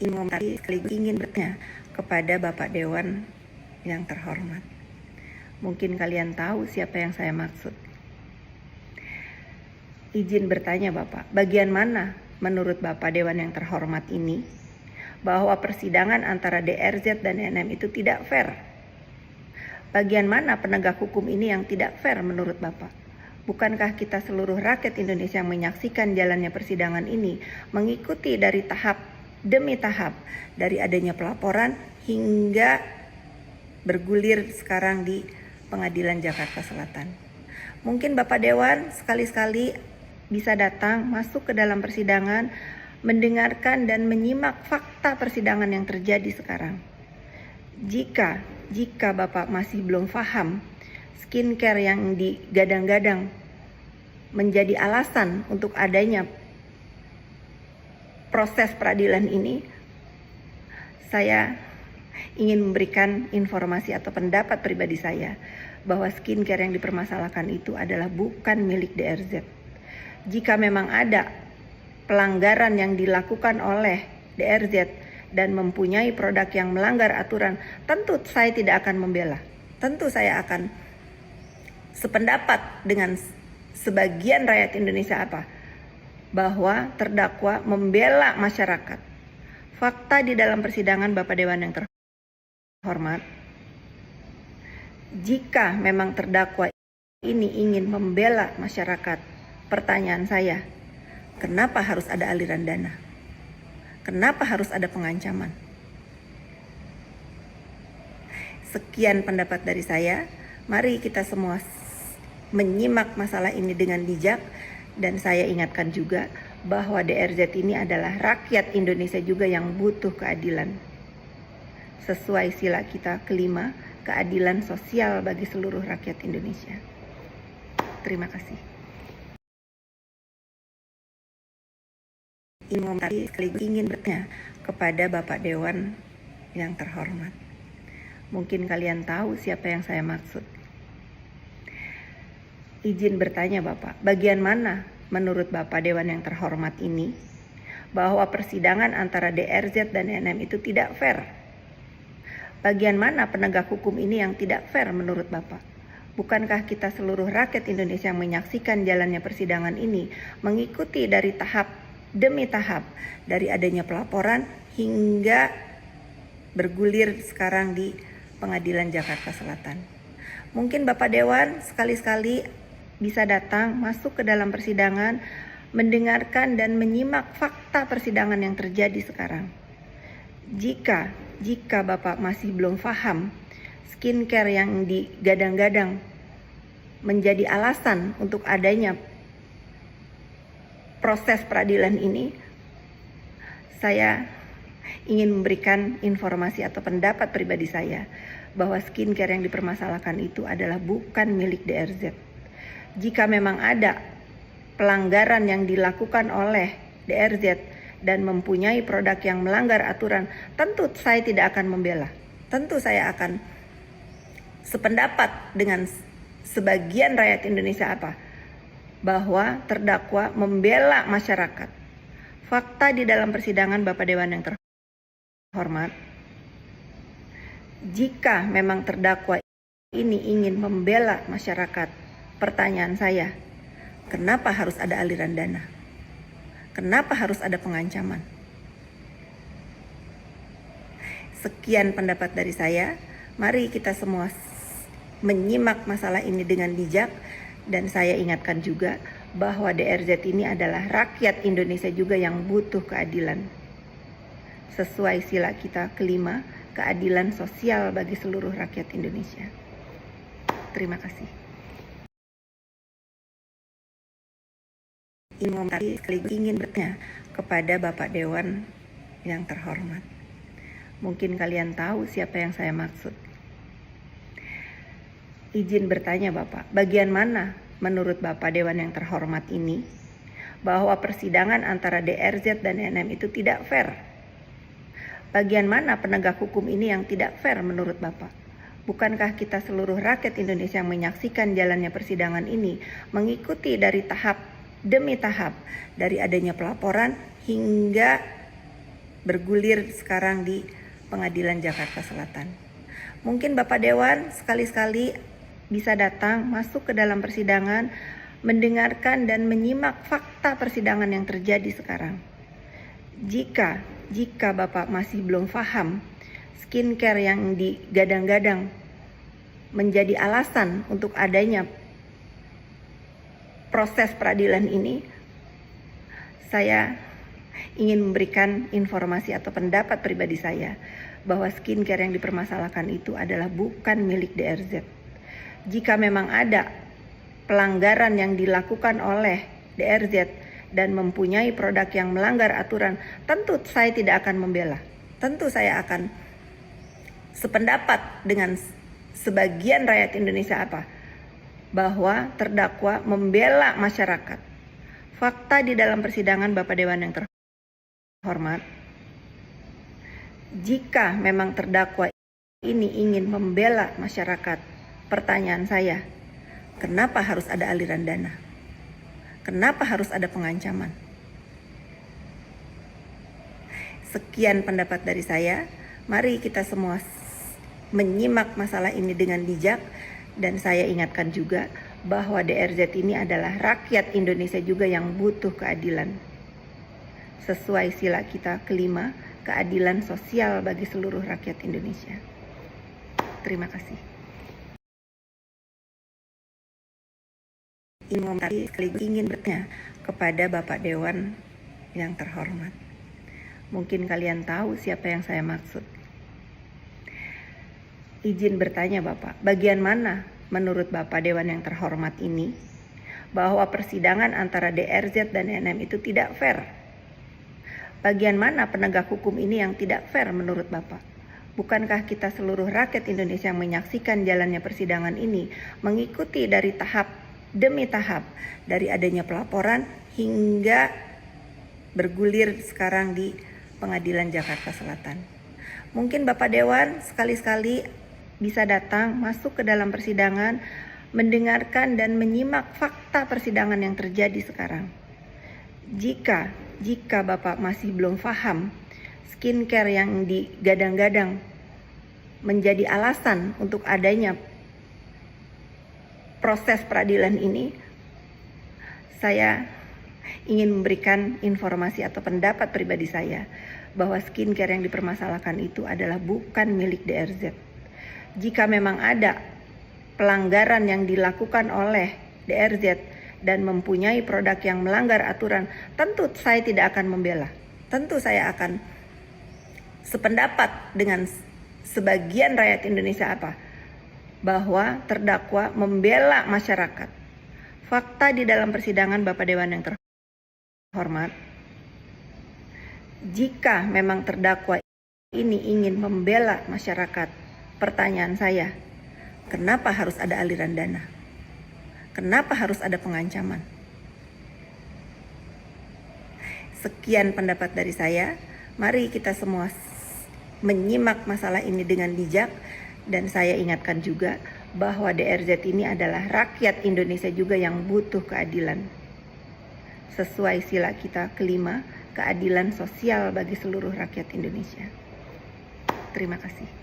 Tapi sekaligus ingin bertanya kepada Bapak Dewan yang terhormat. Mungkin kalian tahu siapa yang saya maksud. Izin bertanya Bapak, bagian mana menurut Bapak Dewan yang terhormat ini bahwa persidangan antara DRZ dan NM itu tidak fair? Bagian mana penegak hukum ini yang tidak fair menurut Bapak? Bukankah kita seluruh rakyat Indonesia yang menyaksikan jalannya persidangan ini mengikuti dari tahap demi tahap, dari adanya pelaporan hingga bergulir sekarang di Pengadilan Jakarta Selatan. Mungkin Bapak Dewan sekali-sekali bisa datang masuk ke dalam persidangan, mendengarkan dan menyimak fakta persidangan yang terjadi sekarang. Jika Bapak masih belum paham, skincare yang digadang-gadang menjadi alasan untuk adanya proses peradilan ini, saya ingin memberikan informasi atau pendapat pribadi saya bahwa skincare yang dipermasalahkan itu adalah bukan milik DRZ. Jika memang ada pelanggaran yang dilakukan oleh DRZ dan mempunyai produk yang melanggar aturan, tentu saya tidak akan membela. Tentu saya akan sependapat dengan sebagian rakyat Indonesia bahwa terdakwa membela masyarakat. Fakta di dalam persidangan Bapak Dewan yang terhormat, jika memang terdakwa ini ingin membela masyarakat, pertanyaan saya, kenapa harus ada aliran dana? Kenapa harus ada pengancaman? Sekian pendapat dari saya. Mari kita semua menyimak masalah ini dengan bijak. Dan saya ingatkan juga bahwa DRZ ini adalah rakyat Indonesia juga yang butuh keadilan. Sesuai sila kita kelima, keadilan sosial bagi seluruh rakyat Indonesia. Terima kasih. Tapi sekaligus ingin bertanya kepada Bapak Dewan yang terhormat. Mungkin kalian tahu siapa yang saya maksud. Izin bertanya Bapak, bagian mana menurut Bapak Dewan yang terhormat ini bahwa persidangan antara DRZ dan NM itu tidak fair? Bagian mana penegak hukum ini yang tidak fair menurut Bapak? Bukankah kita seluruh rakyat Indonesia yang menyaksikan jalannya persidangan ini mengikuti dari tahap demi tahap, dari adanya pelaporan hingga bergulir sekarang di Pengadilan Jakarta Selatan. Mungkin Bapak Dewan sekali-sekali bisa datang masuk ke dalam persidangan, mendengarkan dan menyimak fakta persidangan yang terjadi sekarang. Jika Bapak masih belum paham, skincare yang digadang-gadang menjadi alasan untuk adanya proses peradilan ini, saya ingin memberikan informasi atau pendapat pribadi saya bahwa skincare yang dipermasalahkan itu adalah bukan milik DRZ. Jika memang ada pelanggaran yang dilakukan oleh DRZ dan mempunyai produk yang melanggar aturan, tentu saya tidak akan membela. Tentu saya akan sependapat dengan sebagian rakyat Indonesia bahwa terdakwa membela masyarakat. Fakta di dalam persidangan Bapak Dewan yang terhormat, jika memang terdakwa ini ingin membela masyarakat, pertanyaan saya, kenapa harus ada aliran dana? Kenapa harus ada pengancaman? Sekian pendapat dari saya. Mari kita semua menyimak masalah ini dengan bijak. Dan saya ingatkan juga bahwa DRZ ini adalah rakyat Indonesia juga yang butuh keadilan. Sesuai sila kita kelima, keadilan sosial bagi seluruh rakyat Indonesia. Terima kasih. Tapi sekaligus ingin bertanya kepada Bapak Dewan yang terhormat. Mungkin kalian tahu siapa yang saya maksud. Izin bertanya Bapak, bagian mana menurut Bapak Dewan yang terhormat ini bahwa persidangan antara DRZ dan NM itu tidak fair? Bagian mana penegak hukum ini yang tidak fair menurut Bapak? Bukankah kita seluruh rakyat Indonesia yang menyaksikan jalannya persidangan ini mengikuti dari tahap demi tahap, dari adanya pelaporan hingga bergulir sekarang di Pengadilan Jakarta Selatan. Mungkin Bapak Dewan sekali-sekali bisa datang masuk ke dalam persidangan, mendengarkan dan menyimak fakta persidangan yang terjadi sekarang. Jika Bapak masih belum paham, skincare yang digadang-gadang menjadi alasan untuk adanya proses peradilan ini, saya ingin memberikan informasi atau pendapat pribadi saya bahwa skincare yang dipermasalahkan itu adalah bukan milik DRZ. Jika memang ada pelanggaran yang dilakukan oleh DRZ dan mempunyai produk yang melanggar aturan, tentu saya tidak akan membela. Tentu saya akan sependapat dengan sebagian rakyat Indonesia bahwa terdakwa membela masyarakat. Fakta di dalam persidangan Bapak Dewan yang terhormat, jika memang terdakwa ini ingin membela masyarakat, pertanyaan saya, kenapa harus ada aliran dana? Kenapa harus ada pengancaman? Sekian pendapat dari saya. Mari kita semua menyimak masalah ini dengan bijak. Dan saya ingatkan juga bahwa DRZ ini adalah rakyat Indonesia juga yang butuh keadilan. Sesuai sila kita kelima, keadilan sosial bagi seluruh rakyat Indonesia. Terima kasih. Ingin bertanya kepada Bapak Dewan yang terhormat. Mungkin kalian tahu siapa yang saya maksud. Izin bertanya Bapak, bagian mana menurut Bapak Dewan yang terhormat ini bahwa persidangan antara DRZ dan NM itu tidak fair? Bagian mana penegak hukum ini yang tidak fair menurut Bapak? Bukankah kita seluruh rakyat Indonesia yang menyaksikan jalannya persidangan ini mengikuti dari tahap demi tahap, dari adanya pelaporan hingga bergulir sekarang di Pengadilan Jakarta Selatan? Mungkin Bapak Dewan sekali-sekali bisa datang masuk ke dalam persidangan, mendengarkan dan menyimak fakta persidangan yang terjadi sekarang. Jika Bapak masih belum paham, skincare yang digadang-gadang menjadi alasan untuk adanya proses peradilan ini, saya ingin memberikan informasi atau pendapat pribadi saya bahwa skincare yang dipermasalahkan itu adalah bukan milik DRZ. Jika memang ada pelanggaran yang dilakukan oleh DRZ dan mempunyai produk yang melanggar aturan, tentu saya tidak akan membela. Tentu saya akan sependapat dengan sebagian rakyat Indonesia bahwa terdakwa membela masyarakat. Fakta di dalam persidangan Bapak Dewan yang terhormat, jika memang terdakwa ini ingin membela masyarakat, pertanyaan saya, kenapa harus ada aliran dana? Kenapa harus ada pengancaman? Sekian pendapat dari saya. Mari kita semua menyimak masalah ini dengan bijak. Dan saya ingatkan juga bahwa DRZ ini adalah rakyat Indonesia juga yang butuh keadilan. Sesuai sila kita kelima, keadilan sosial bagi seluruh rakyat Indonesia. Terima kasih.